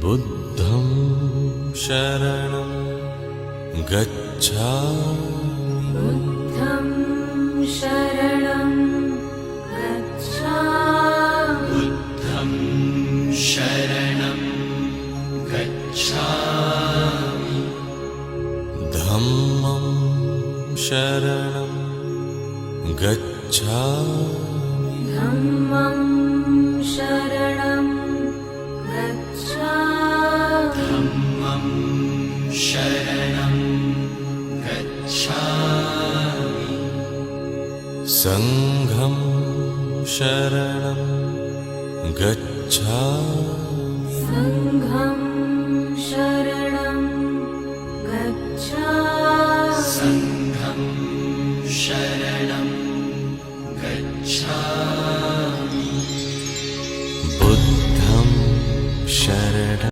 बुद्धं शरणं गच्छामि बुद्धं शरणं गच्छामि बुद्धं शरणं गच्छामि धम्मं शरणं गच्छामि धम्मं शरणं गच्छामि धम्मं शरणं गच्छामि संघं शरणं गच्छामि संघं शरणं गच्छामि संघं शरणं गच्छामि बुद्धं शरणं